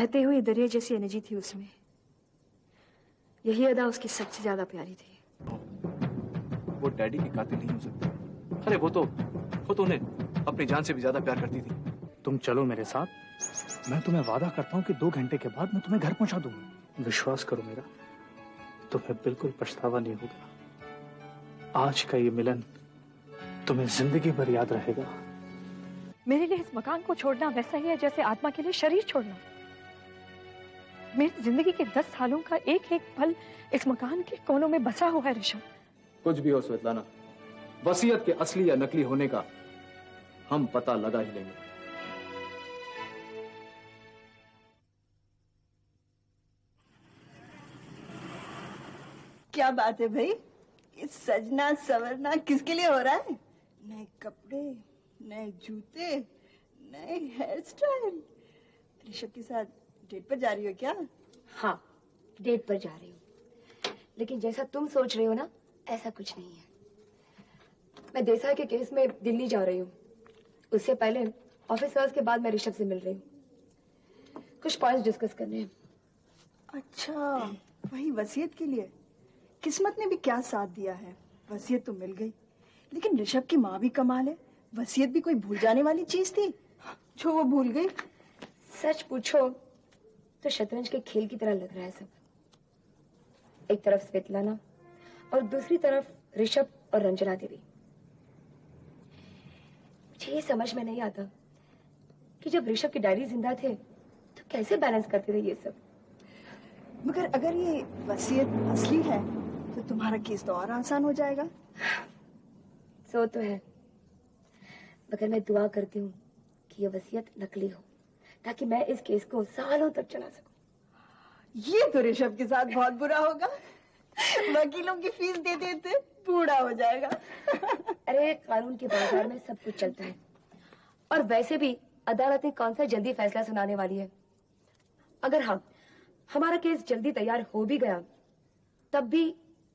बहते हुए दरिया जैसी एनर्जी थी उसमें। यही अदा उसकी सबसे ज्यादा प्यारी थी। वो डैडी की कातिल नहीं हो सकती। अरे वो तो उन्हें अपनी जान से भी ज्यादा प्यार करती थी। तुम चलो मेरे साथ, मैं तुम्हें वादा करता हूँ कि 2 घंटे के बाद मैं तुम्हें घर पहुंचा दूंगा। विश्वास करो मेरा, तुम्हें बिल्कुल पछतावा नहीं होगा। आज का ये मिलन तुम्हें जिंदगी भर याद रहेगा। मेरे लिए इस मकान को छोड़ना वैसा ही है जैसे आत्मा के लिए शरीर छोड़ना। मेरी जिंदगी के 10 सालों का एक एक पल इस मकान के कोनों में बसा हुआ है ऋषभ। कुछ भी हो स्वेतलाना, वसीयत के असली या नकली होने का हम पता लगा ही लेंगे। क्या बात है भाई, ये सजना सवरना किसके लिए हो रहा है? नए कपड़े, नए जूते, नए हेयर स्टाइल। ऋषभ के साथ डेट पर जा रही हो क्या? हाँ, डेट पर जा रही हूँ, लेकिन जैसा तुम सोच रहे हो ना, ऐसा कुछ नहीं है। मैं देसाई के केस में दिल्ली जा रही हूँ। उससे पहले ऑफिस आवर्स के बाद मैं ऋषभ से मिल रही हूँ। कुछ पॉइंट्स डिस्कस करने हैं। अच्छा, वही वसीयत के लिए। किस्मत ने भी क्या साथ दिया है, वसीयत तो मिल गई। लेकिन ऋषभ की माँ भी कमाल है, वसीयत भी कोई भूल जाने वाली चीज थी जो वो भूल गई। सच पूछो तो शतरंज के खेल की तरह लग रहा है सब। एक तरफ स्वेतलाना और दूसरी तरफ ऋषभ और रंजना देवी। मुझे ये समझ में नहीं आता कि जब ऋषभ की डायरी जिंदा थे तो कैसे बैलेंस करते थे ये सब। मगर अगर ये वसीयत असली है तो तुम्हारा केस तो और आसान हो जाएगा। सो तो है, मगर मैं दुआ करती हूँ कि ये वसीयत नकली हो ताकि मैं इस केस को सालों तक चला सकूं। ये तो ऋषभ के साथ बहुत बुरा होगा। वकीलों की फीस दे देते बूढ़ा हो जाएगा। अरे कानून के बाजार में सब कुछ चलता है, और वैसे भी अदालत ने कौन सा जल्दी फैसला सुनाने वाली है। अगर हमारा केस जल्दी तैयार हो भी गया तब भी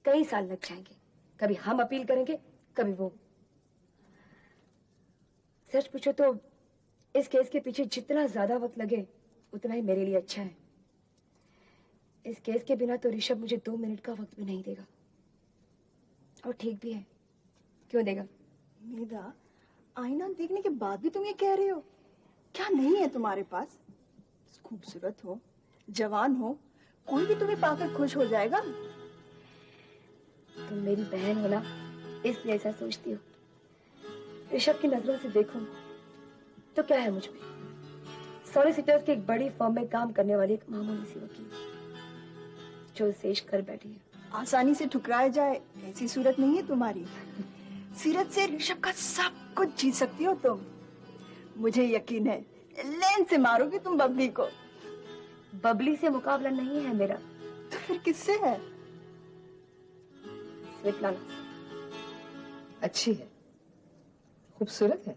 कई साल लग जाएंगे। कभी हम अपील करेंगे, कभी वो। सच पूछो तो इस केस के पीछे जितना ज्यादा वक्त लगे उतना ही मेरे लिए अच्छा है। इस केस के बिना तो ऋषभ मुझे 2 मिनट का वक्त भी नहीं देगा। और ठीक भी है, क्यों देगा? मेधा, आईना देखने के बाद भी तुम ये कह रहे हो? क्या नहीं है तुम्हारे पास? खूबसूरत हो, जवान हो, कोई भी तुम्हें पाकर खुश हो जाएगा। तुम मेरी बहन हो ना, इसलिए ऐसा सोचती हो। ऋषभ की नजरों से देखूं तो क्या है मुझ में? सॉलिसिटर्स की एक बड़ी फर्म में काम करने वाली एक मामूली सी वकील जो शेष कर बैठी है। आसानी से ठुकराया जाए ऐसी सूरत नहीं है तुम्हारी। सीरत से ऋषभ का सब कुछ जीत सकती हो तुम। मुझे यकीन है लेन से मारोगी तुम बबली को। बबली से मुकाबला नहीं है मेरा। तो फिर किससे है? स्वेतलाना। अच्छी है, खूबसूरत है।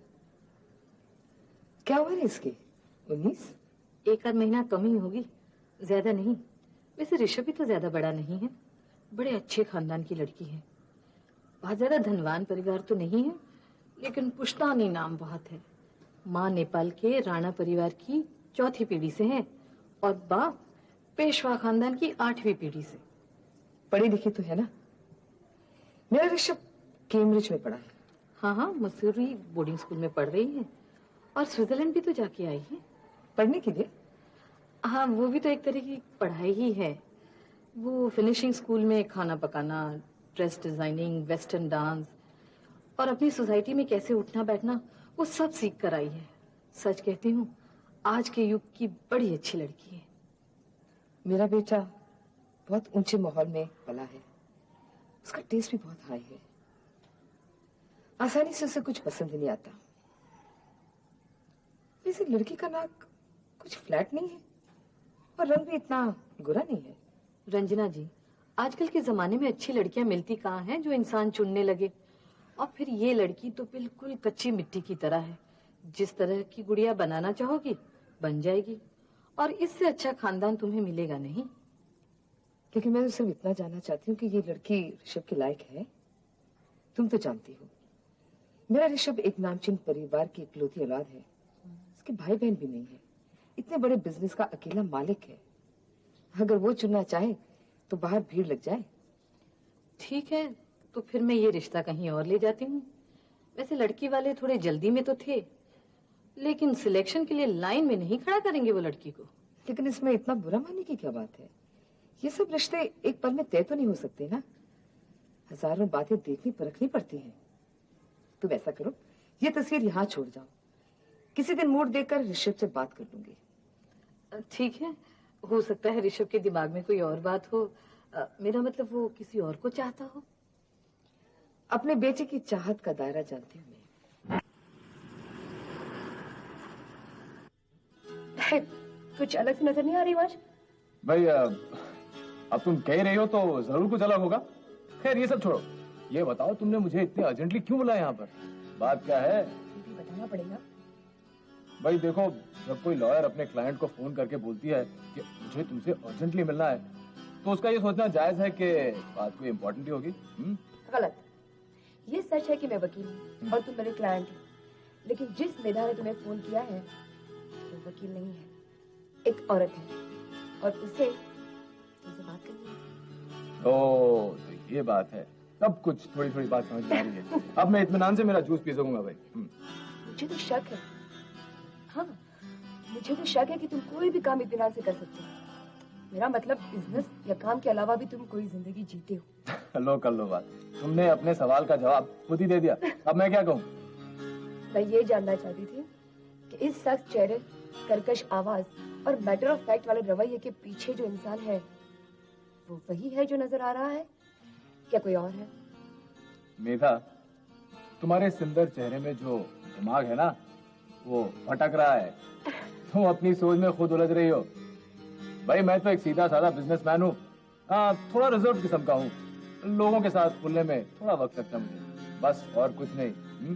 क्या उम्र है इसकी? 19? 1 आध महीना कम ही होगी, ज्यादा नहीं। वैसे ऋषभ भी तो ज्यादा बड़ा नहीं है, बड़े अच्छे खानदान की लड़की है। बहुत ज्यादा धनवान परिवार तो नहीं है, लेकिन पुश्तैनी नाम बहुत है। माँ नेपाल के राणा परिवार की 4थी पीढ़ी से है और बाप पेशवा खानदान की 8वीं पीढ़ी से। पढ़ी लिखी तो है ना? मेरा ऋषभ कैम्ब्रिज में पढ़ा है। हाँ, मसूरी बोर्डिंग स्कूल में पढ़ रही है और स्विट्जरलैंड भी तो जाके आई है पढ़ने के लिए। हाँ, वो भी तो एक तरह की पढ़ाई ही है। वो फिनिशिंग स्कूल में खाना पकाना, ड्रेस डिजाइनिंग, वेस्टर्न डांस और अपनी सोसाइटी में कैसे उठना बैठना वो सब सीख कर आई है। सच कहती हूँ, आज के युग की बड़ी अच्छी लड़की है। मेरा बेटा बहुत ऊंचे माहौल में पला है, उसका टेस्ट भी बहुत हाई है। आसानी से उसे कुछ पसंद नहीं आता। वैसे लड़की का नाक कुछ फ्लैट नहीं है और रंग भी इतना गोरा नहीं है। रंजना जी, आजकल के जमाने में अच्छी लड़कियां मिलती कहाँ हैं जो इंसान चुनने लगे। और फिर ये लड़की तो बिल्कुल कच्ची मिट्टी की तरह है। जिस तरह की गुड़िया बनाना चाहोगी बन जाएगी, और इससे अच्छा खानदान तुम्हें मिलेगा नहीं। लेकिन मैं तो सिर्फ इतना जानना चाहती हूँ कि ये लड़की ऋषभ के लायक है। तुम तो जानती हो मेरा ऋषभ एक नामचीन परिवार की इकलौती औलाद है। उसके भाई बहन भी नहीं है, इतने बड़े बिजनेस का अकेला मालिक है। अगर वो चुनना चाहे तो बाहर भीड़ लग जाए। ठीक है, तो फिर मैं ये रिश्ता कहीं और ले जाती हूँ। वैसे लड़की वाले थोड़े जल्दी में तो थे, लेकिन सिलेक्शन के लिए लाइन में नहीं खड़ा करेंगे वो लड़की को। लेकिन इसमें इतना बुरा मानने की क्या बात है? ये सब रिश्ते एक पल में तय तो नहीं हो सकते ना। हजारों बातें देखनी परखनी पड़ती हैं। तुम ऐसा करो, ये तस्वीर यहाँ छोड़ जाओ। किसी दिन मूड देखकर ऋषभ से बात कर लूंगी। ठीक है, हो सकता है ऋषभ के दिमाग में कोई और बात हो। मेरा मतलब वो किसी और को चाहता हो। अपने बेटे की चाहत का दायरा जानती हूँ मैं। कुछ अलग सी नजर नहीं आ रही आज? भाई अब तुम कह रही हो तो जरूर कुछ अलग होगा। खैर ये सब छोड़ो, ये बताओ तुमने मुझे इतने अर्जेंटली क्यों बुलाया यहाँ पर? बात क्या है? ये भी बताना पड़ेगा। भाई देखो, जब कोई लॉयर अपने क्लाइंट को फोन करके बोलती है कि मुझे तुमसे अर्जेंटली मिलना है, तो उसका ये सोचना जायज है कि बात कोई इम्पोर्टेंट ही होगी। गलत। ये सच है कि मैं वकील हूँ और तुम मेरे क्लाइंट हो, लेकिन जिस मेधा ने तुम्हें फोन किया है वो वकील नहीं है, एक औरत है और उसे तुमसे बात करनी है। तो ये बात है, सब कुछ थोड़ी थोड़ी बात समझ में आ रही है। अब मैं इत्मीनान से मेरा जूस पी सकूंगा भाई। मुझे तो शक है, हाँ मुझे तो शक है कि तुम कोई भी काम इत्मीनान से कर सकते हो। मेरा मतलब बिजनेस या काम के अलावा भी तुम कोई जिंदगी जीते हो। लो कर लो बात, तुमने अपने सवाल का जवाब खुद ही दे दिया, अब मैं क्या कहूँ? मैं ये जानना चाहती थी कि इस सख्त चेहरे, कर्कश आवाज और मैटर ऑफ फैक्ट वाले रवैये के पीछे जो इंसान है वो वही है जो नजर आ रहा है, क्या कोई और है? मेधा, तुम्हारे सुंदर चेहरे में जो दिमाग है ना, वो भटक रहा है। तुम अपनी सोच में खुद उलझ रही हो। भाई मैं तो एक सीधा साधा बिजनेसमैन हूँ, थोड़ा रिजर्व किस्म का हूँ। लोगों के साथ खुलने में थोड़ा वक्त लगता है मुझे, बस और कुछ नहीं।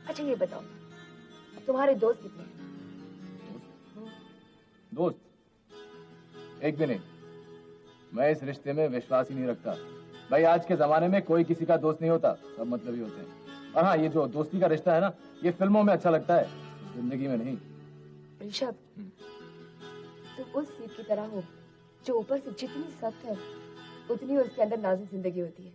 अच्छा ये बताओ, तुम्हारे दोस्त कितने हैं? दोस्त? एक भी नहीं। मैं इस रिश्ते में विश्वास ही नहीं रखता। भाई आज के जमाने में कोई किसी का दोस्त नहीं होता, सब मतलबी होते हैं। और हाँ, ये जो दोस्ती का रिश्ता है ना, ये फिल्मों में अच्छा लगता है, जिंदगी में नहीं। ऋषभ, तुम उस सीप की तरह हो जो ऊपर से जितनी सख्त है उतनी उसके अंदर नाजुक जिंदगी होती है।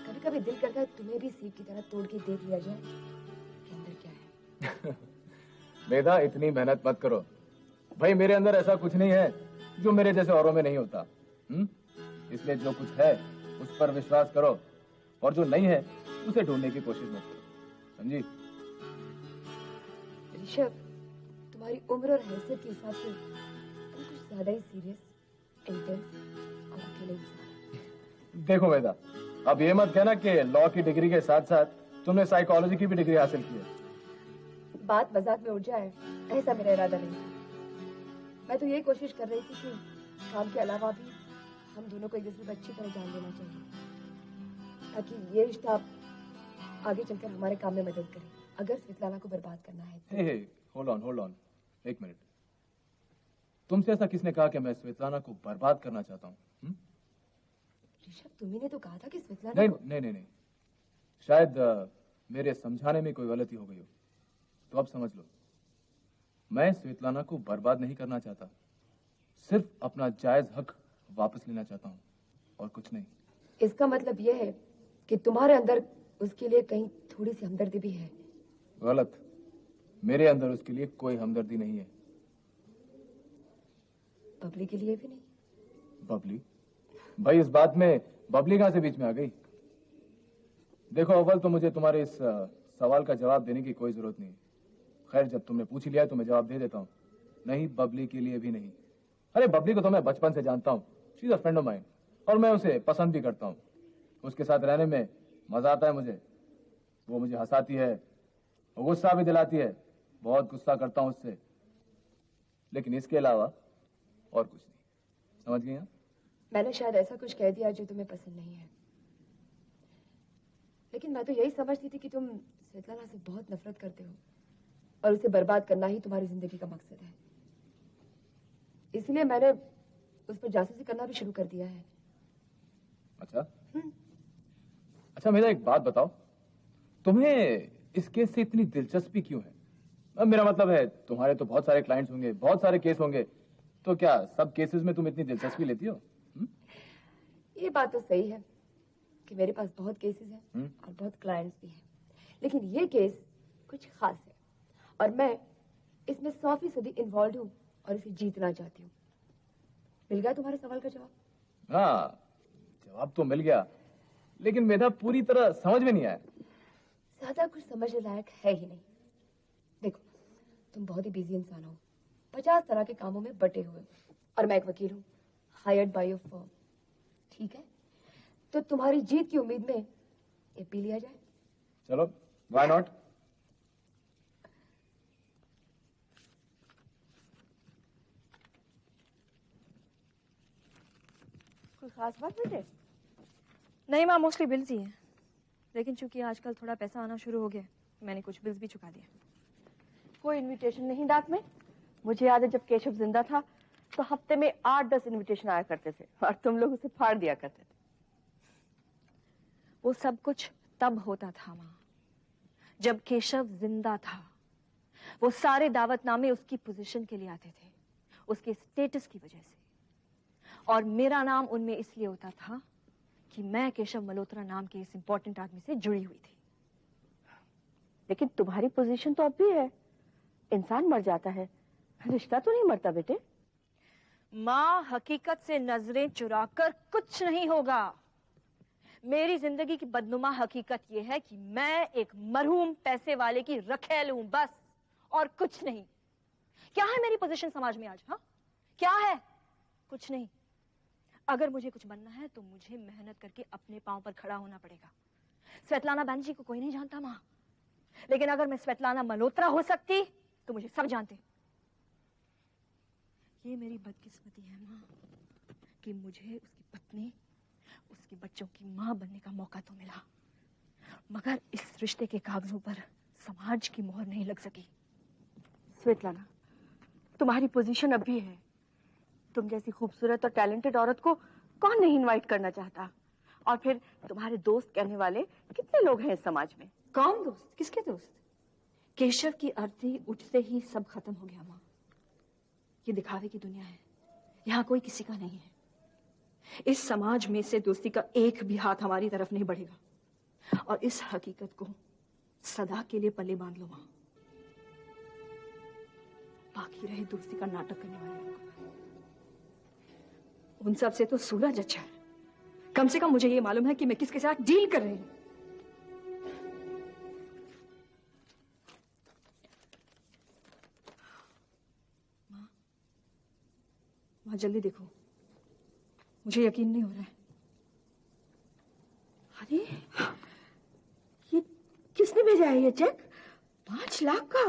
कभी कभी दिल करता है तुम्हें भी सीप की तरह तोड़ के देख लिया जाए कि अंदर क्या है। मेधा, इतनी मेहनत मत करो। भाई मेरे अंदर ऐसा कुछ नहीं है जो मेरे जैसे औरों में नहीं होता। इसलिए जो कुछ है उस पर विश्वास करो, और जो नहीं है उसे ढूंढने की कोशिश मत करो, समझी? ऋषभ, तुम्हारी उम्र और हैसियत के हिसाब से तुम कुछ ज्यादा ही सीरियस, इंटेंस और अकेले इंसान। देखो मेधा, अब ये मत कहना कि लॉ की डिग्री के साथ साथ तुमने साइकोलॉजी की भी डिग्री हासिल की है। बात मजाक में उड़ जाए ऐसा मेरा इरादा नहीं था। मैं तो यही कोशिश कर रही थी कि काम के अलावा भी हम दोनों को एक दूसरे को अच्छी तरह जान लेना चाहिए, ताकि ये रिश्ता आगे चलकर हमारे काम में मदद करे। अगर स्वेतलाना को बर्बाद करना है तो... हे होल्ड ऑन, एक मिनट। तुमसे ऐसा किसने कहा कि मैं स्वेतलाना को बर्बाद करना चाहता हूँ? ऋषभ, तुम्ही ने तो कहा था कि स्वेतलाना नहीं, शायद मेरे समझाने में कोई गलती हो गई हो। तो अब समझ लो, मैं स्वेतलाना को बर्बाद नहीं करना चाहता, सिर्फ अपना जायज हक वापस लेना चाहता हूँ, और कुछ नहीं। इसका मतलब यह है कि तुम्हारे अंदर उसके लिए कहीं थोड़ी सी हमदर्दी भी है। गलत, मेरे अंदर उसके लिए कोई हमदर्दी नहीं है। बबली के लिए भी नहीं? बबली? भाई इस बात में बबली कहां से बीच में आ गई? देखो, अव्वल तो मुझे तुम्हारे इस सवाल का जवाब देने की कोई जरूरत नहीं। खैर, जब तुमने पूछ ही लिया है तो मैं जवाब दे देता हूँ। नहीं, बबली के लिए भी नहीं। अरे बबली को तो मैं बचपन से जानता हूँ, she is a friend of mine, और मैं उसे पसंद भी करता हूँ। उसके साथ रहने में मजा आता है मुझे। वो मुझे हंसाती है, वो गुस्सा भी दिलाती है, बहुत गुस्सा करता हूँ उससे, लेकिन इसके अलावा और कुछ नहीं। समझ गई? मैंने शायद ऐसा कुछ कह दिया जो तुम्हें पसंद नहीं है, लेकिन मैं तो यही समझती थी कि तुम स्वेतलाना से बहुत नफरत करते हो और उसे बर्बाद करना ही तुम्हारी जिंदगी का मकसद है। इसलिए मैंने उस पर जासूसी करना भी शुरू कर दिया है। अच्छा अच्छा, मेरा एक बात बताओ, तुम्हें इस केस से इतनी दिलचस्पी क्यों है? अब मेरा मतलब है तुम्हारे तो बहुत सारे क्लाइंट्स होंगे, बहुत सारे केस होंगे, तो क्या सब केसेस में तुम इतनी दिलचस्पी लेती हो? ये बात तो सही है कि मेरे पास बहुत केसेस हैं और बहुत क्लाइंट्स भी हैं, लेकिन ये केस कुछ खास है और मैं इसमें 100% इन्वॉल्व हूँ और इसे जीतना चाहती हूँ। मिल गया तुम्हारे सवाल का जवाब? हाँ, जवाब तो मिल गया, लेकिन मेरा पूरी तरह समझ में नहीं आया। ज्यादा कुछ समझने लायक है ही नहीं। देखो, तुम बहुत ही बिजी इंसान हो, 50 तरह के कामों में बटे हुए, और मैं एक वकील हूँ, हायर्ड बाय योर फर्म। ठीक है, तो तुम्हारी जीत की उम्मीद में ये पी लिया जाए। चलो, व्हाई नॉट? कोई खास बात बेटे? नहीं माँ, मोस्टली बिल्स ही हैं, लेकिन चूंकि आजकल थोड़ा पैसा आना शुरू हो गया, मैंने कुछ बिल्स भी चुका दिए। कोई इनविटेशन नहीं डाक में? मुझे याद है जब केशव जिंदा था तो हफ्ते में 8-10 इनविटेशन आया करते थे और तुम लोग उसे फाड़ दिया करते थे। वो सब कुछ तब होता था माँ, जब केशव जिंदा था। वो सारे दावतनामे उसकी पोजीशन के लिए आते थे, उसके स्टेटस की वजह से, और मेरा नाम उनमें इसलिए होता था कि मैं केशव मल्होत्रा नाम के इस इंपॉर्टेंट आदमी से जुड़ी हुई थी। लेकिन तुम्हारी पोजीशन तो अब भी है। इंसान मर जाता है, रिश्ता तो नहीं मरता बेटे। माँ, हकीकत से नजरें चुराकर कुछ नहीं होगा। मेरी जिंदगी की बदनुमा हकीकत यह है कि मैं एक मरहूम पैसे वाले की रखेल हूं, बस, और कुछ नहीं। क्या है मेरी पोजीशन समाज में आज? हाँ, क्या है? कुछ नहीं। अगर मुझे कुछ बनना है तो मुझे मेहनत करके अपने पांव पर खड़ा होना पड़ेगा। स्वेतलाना बनर्जी को कोई नहीं जानता माँ, लेकिन अगर मैं स्वेतलाना मल्होत्रा हो सकती तो मुझे सब जानते। ये मेरी बदकिस्मती है माँ कि मुझे उसकी पत्नी, उसके बच्चों की माँ बनने का मौका तो मिला, मगर इस रिश्ते के कागजों पर समाज की मोहर नहीं लग सकी। स्वेतलाना, तुम्हारी पोजीशन अब भी है। तुम जैसी खूबसूरत और टैलेंटेड औरत को कौन नहीं इनवाइट करना चाहता? और फिर तुम्हारे दोस्त कहने वाले कितने लोग हैं इस समाज में? कौन दोस्त? किसके दोस्त? केशव की अर्थी उठते ही सब खत्म हो गया माँ। ये दिखावे की दुनिया है, यहाँ कोई किसी का नहीं है। इस समाज में से दोस्ती का एक भी हाथ हमारी तरफ नहीं बढ़ेगा, और इस हकीकत को सदा के लिए पल्ले बांध लो माँ। बाकी रहे दोस्ती का नाटक करने वाले लोग, उन सब से तो सूरज अच्छा है। कम से कम मुझे ये मालूम है कि मैं किसके साथ डील कर रही हूं। माँ, जल्दी देखो, मुझे यकीन नहीं हो रहा है। अरे, ये किसने भेजा है ये चेक? 5 लाख का?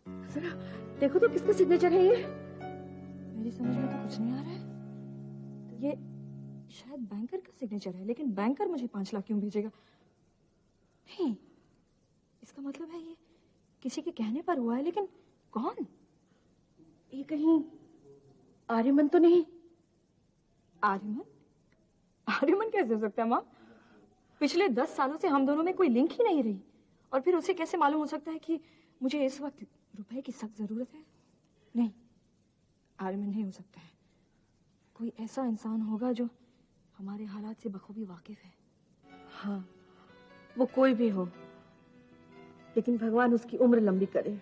जरा देखो तो किसका सिग्नेचर है ये? मेरी समझ में तो कुछ नहीं आ रहा है। तो ये शायद बैंकर का सिग्नेचर है, लेकिन बैंकर मुझे 5 लाख क्यों भेजेगा? नहीं, इसका मतलब है ये किसी के कहने पर हुआ है, लेकिन कौन? ये कहीं आर्यमन तो नहीं? आर्यमन? आर्यमन कैसे हो सकता है माँ? पिछले 10 सालों से हम दोनों में कोई लिंक ही नहीं रही, और फिर उसे कैसे मालूम हो सकता है कि मुझे इस वक्त रुपए की सख्त जरूरत है? नहीं, आर्यमन नहीं हो सकता है। कोई ऐसा इंसान होगा जो हमारे हालात से बखूबी वाकिफ है। हाँ, वो कोई भी हो, लेकिन भगवान उसकी उम्र लंबी करे,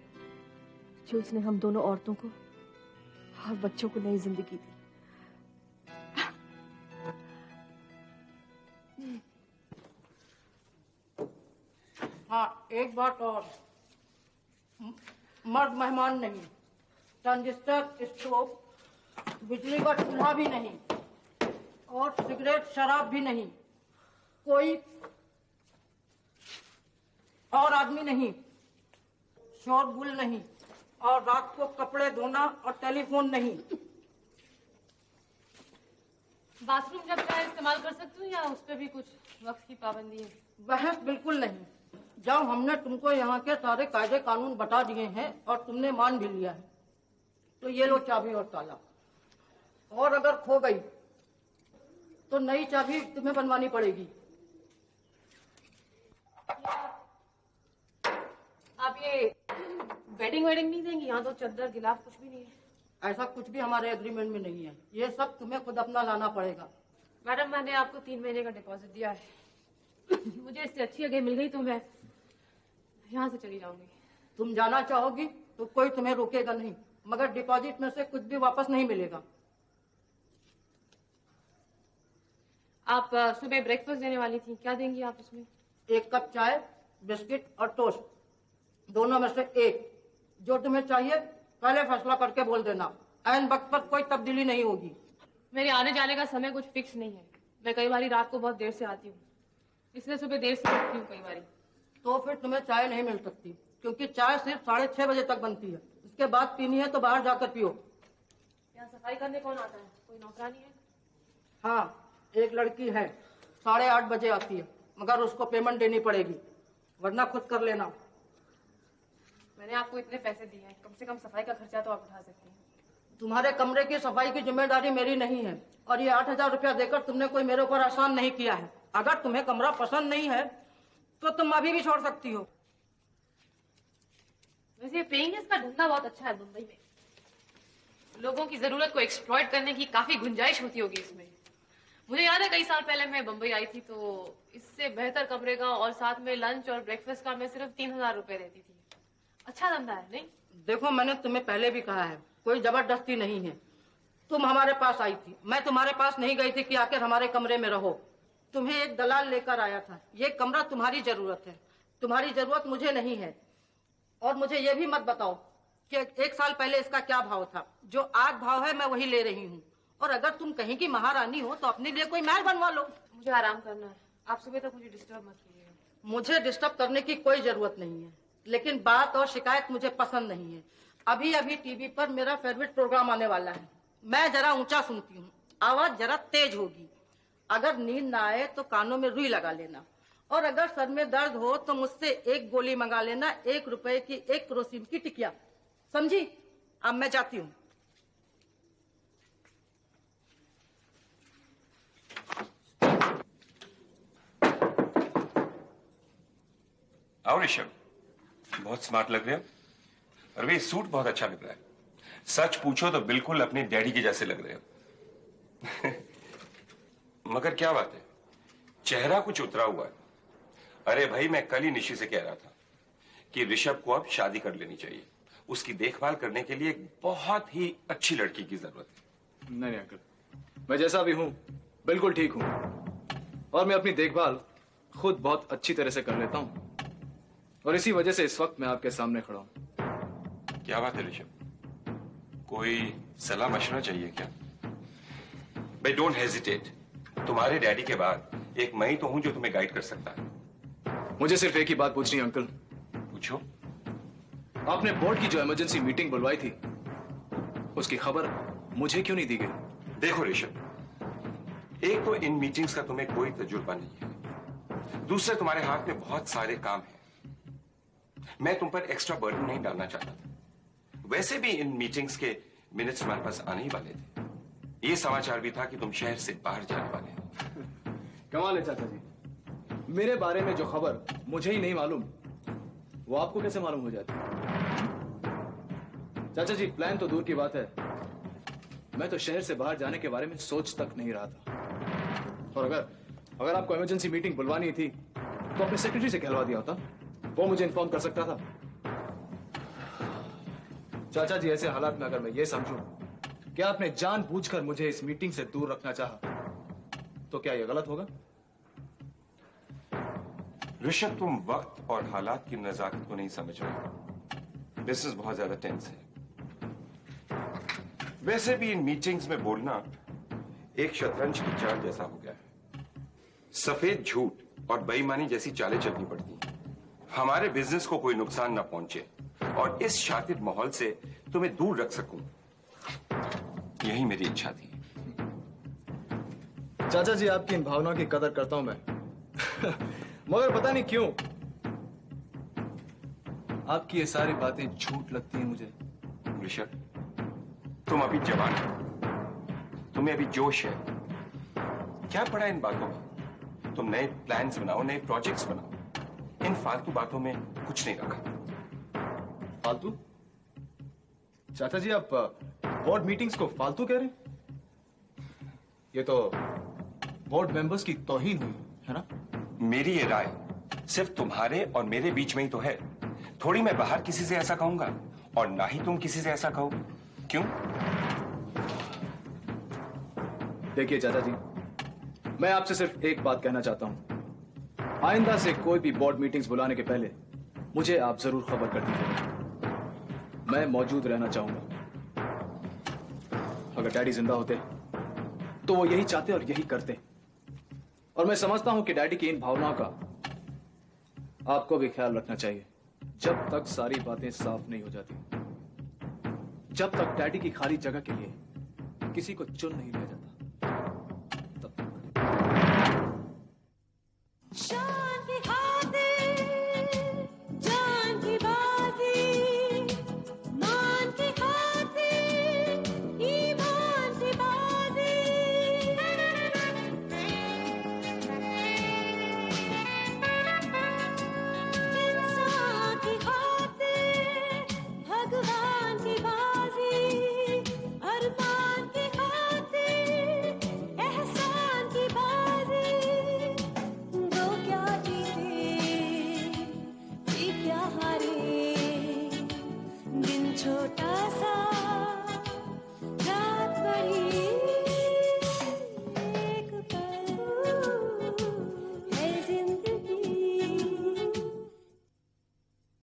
जो उसने हम दोनों औरतों को और बच्चों को नई जिंदगी दी। हाँ, एक बात और, मर्द मेहमान नहीं, ट्रांजिस्टर स्टोव, बिजली का चूल्हा भी नहीं, और सिगरेट शराब भी नहीं, कोई और आदमी नहीं, शोरगुल नहीं, और रात को कपड़े धोना और टेलीफोन नहीं। बाथरूम जब चाहे इस्तेमाल कर सकती हूँ या उस पर भी कुछ वक्त की पाबंदी है? बहस बिल्कुल नहीं। जब हमने तुमको यहाँ के सारे कायदे कानून बता दिए हैं और तुमने मान भी लिया है, तो ये लो चाबी और ताला। और अगर खो गई तो नई चाबी तुम्हें बनवानी पड़ेगी। आप ये वेडिंग वेडिंग नहीं देंगी? यहाँ तो चद्दर गिलाफ कुछ भी नहीं है। ऐसा कुछ भी हमारे एग्रीमेंट में नहीं है, ये सब तुम्हें खुद अपना लाना पड़ेगा। मैडम मैंने आपको 3 महीने का डिपॉजिट दिया है। मुझे इससे अच्छी जगह मिल गई तो मैं यहाँ से चली जाऊंगी। तुम जाना चाहोगी तो कोई तुम्हें रोकेगा नहीं, मगर डिपॉजिट में से कुछ भी वापस नहीं मिलेगा। आप सुबह ब्रेकफास्ट देने वाली थी, क्या देंगी आप उसमें? 1 कप चाय, बिस्किट और टोस्ट, दोनों में से एक। जो तुम्हें चाहिए पहले फैसला करके बोल देना, ऐन वक्त पर कोई तब्दीली नहीं होगी। मेरे आने जाने का समय कुछ फिक्स नहीं है। मैं कई बारी रात को बहुत देर से आती हूँ, इसलिए सुबह देर से उठती हूँ कई बारी। तो फिर तुम्हें चाय नहीं मिल सकती, क्योंकि चाय सिर्फ 6:30 बजे तक बनती है। इसके बाद पीनी है तो बाहर जाकर पियो। यहाँ सफाई करने कौन आता है? कोई नौकरानी है? हाँ, एक लड़की है, 8:30 बजे आती है, मगर उसको पेमेंट देनी पड़ेगी, वरना खुद कर लेना। मैंने आपको इतने पैसे दिए हैं, कम से कम सफाई का खर्चा तो आप उठा सकती हैं। तुम्हारे कमरे की सफाई की जिम्मेदारी मेरी नहीं है, और ये 8,000 रुपया देकर तुमने कोई मेरे ऊपर एहसान नहीं किया है। अगर तुम्हें कमरा पसंद नहीं है तो तुम अभी भी छोड़ सकती हो। वैसे पेइंग गेस्ट का धंधा बहुत अच्छा है मुंबई में। लोगों की जरूरत को एक्सप्लॉइट करने की काफी गुंजाइश होती होगी इसमें। मुझे याद है कई साल पहले मैं बम्बई आई थी तो इससे बेहतर कमरे का और साथ में लंच और ब्रेकफास्ट का मैं सिर्फ 3,000 रुपए देती थी। अच्छा धंधा है नहीं? देखो, मैंने तुम्हें पहले भी कहा है, कोई जबरदस्ती नहीं है। तुम हमारे पास आई थी, मैं तुम्हारे पास नहीं गई थी कि आकर हमारे कमरे में रहो। तुम्हें एक दलाल लेकर आया था। ये कमरा तुम्हारी जरूरत है, तुम्हारी जरूरत मुझे नहीं है। और मुझे ये भी मत बताओ कि 1 साल पहले इसका क्या भाव था। जो आज भाव है मैं वही ले रही हूँ। और अगर तुम कहीं की महारानी हो तो अपने लिए कोई महल बनवा लो। मुझे आराम करना है, आप सुबह तक मुझे डिस्टर्ब मत कीजिएगा। मुझे डिस्टर्ब करने की कोई जरूरत नहीं है, लेकिन बात और शिकायत मुझे पसंद नहीं है। अभी अभी टीवी पर मेरा फेवरेट प्रोग्राम आने वाला है। मैं जरा ऊंचा सुनती हूँ, आवाज जरा तेज होगी। अगर नींद ना आए तो कानों में रुई लगा लेना, और अगर सर में दर्द हो तो मुझसे 1 गोली मंगा लेना, 1 रुपए की 1 क्रोसिन की टिकिया। समझी? अब मैं जाती हूँ। आओ ऋषभ, बहुत स्मार्ट लग रहे हो। और वे सूट बहुत अच्छा लग रहा है। सच पूछो तो बिल्कुल अपने डैडी के जैसे लग रहे हो। मगर क्या बात है, चेहरा कुछ उतरा हुआ है। अरे भाई, मैं कल ही निशी से कह रहा था कि ऋषभ को अब शादी कर लेनी चाहिए। उसकी देखभाल करने के लिए एक बहुत ही अच्छी लड़की की जरूरत है। नहीं अंकल, मैं जैसा भी हूं बिल्कुल ठीक हूं, और मैं अपनी देखभाल खुद बहुत अच्छी तरह से कर लेता हूं, और इसी वजह से इस वक्त मैं आपके सामने खड़ा हूं। क्या बात है ऋषभ, कोई सलाह मशवरा चाहिए क्या? भाई डोंट हेजिटेट, तुम्हारे डैडी के बाद एक मैं ही तो हूं जो तुम्हें गाइड कर सकता है। मुझे सिर्फ एक ही बात पूछनी है अंकल। पूछो। आपने बोर्ड की जो इमरजेंसी मीटिंग बुलवाई थी, उसकी खबर मुझे क्यों नहीं दी गई? देखो ऋषभ, एक तो इन मीटिंग्स का तुम्हें कोई तजुर्बा नहीं है, दूसरे तुम्हारे हाथ में बहुत सारे काम हैं। मैं तुम पर एक्स्ट्रा बर्डन नहीं डालना चाहता था। वैसे भी इन मीटिंग्स के मिनट्स हमारे पास आने ही वाले थे। ये समाचार भी था कि तुम शहर से बाहर जाने वाले हो। कमाल है चाचा जी, मेरे बारे में जो खबर मुझे ही नहीं मालूम वो आपको कैसे मालूम हो जाती? चाचा जी, प्लान तो दूर की बात है, मैं तो शहर से बाहर जाने के बारे में सोच तक नहीं रहा था। और अगर आपको इमरजेंसी मीटिंग बुलवानी थी तो अपने सेक्रेटरी से कहलवा दिया होता, वो मुझे इन्फॉर्म कर सकता था। चाचा जी, ऐसे हालात में अगर मैं ये समझूं कि आपने जानबूझकर मुझे इस मीटिंग से दूर रखना चाहा, तो क्या यह गलत होगा? ऋषभ, तुम वक्त और हालात की नजाकत को नहीं समझ रहे। बिजनेस बहुत ज्यादा टेंस है। वैसे भी इन मीटिंग्स में बोलना एक शतरंज की चाल जैसा हो गया है। सफेद झूठ और बेईमानी जैसी चालें चलनी पड़ती हैं। हमारे बिजनेस को कोई नुकसान ना पहुंचे और इस शातिर माहौल से तुम्हें दूर रख सकूं, यही मेरी इच्छा थी। चाचा जी, आपकी इन भावनाओं की कदर करता हूं मैं। मगर पता नहीं क्यों आपकी ये सारी बातें झूठ लगती हैं मुझे। ऋषभ, तुम अभी जवान हो, तुम्हें अभी जोश है। क्या पड़ा इन बातों में? तुम नए प्लान्स बनाओ, नए प्रोजेक्ट्स बनाओ। इन फालतू बातों में कुछ नहीं रखा। फालतू? चाचा जी, आप बोर्ड मीटिंग्स को फालतू कह रहे हैं? ये तो बोर्ड मेंबर्स की तौहीन हुई है ना? मेरी ये राय सिर्फ तुम्हारे और मेरे बीच में ही तो है। थोड़ी मैं बाहर किसी से ऐसा कहूंगा और ना ही तुम किसी से ऐसा कहो। क्यों? देखिए चाचा जी, मैं आपसे सिर्फ एक बात कहना चाहता हूं। आइंदा से कोई भी बोर्ड मीटिंग्स बुलाने के पहले मुझे आप जरूर खबर कर दीजिएगा। मैं मौजूद रहना चाहूंगा। अगर डैडी जिंदा होते तो वो यही चाहते और यही करते। और मैं समझता हूं कि डैडी की इन भावनाओं का आपको भी ख्याल रखना चाहिए। जब तक सारी बातें साफ नहीं हो जाती, जब तक डैडी की खाली जगह के लिए किसी को चुन नहीं लिया जाता, तब तक।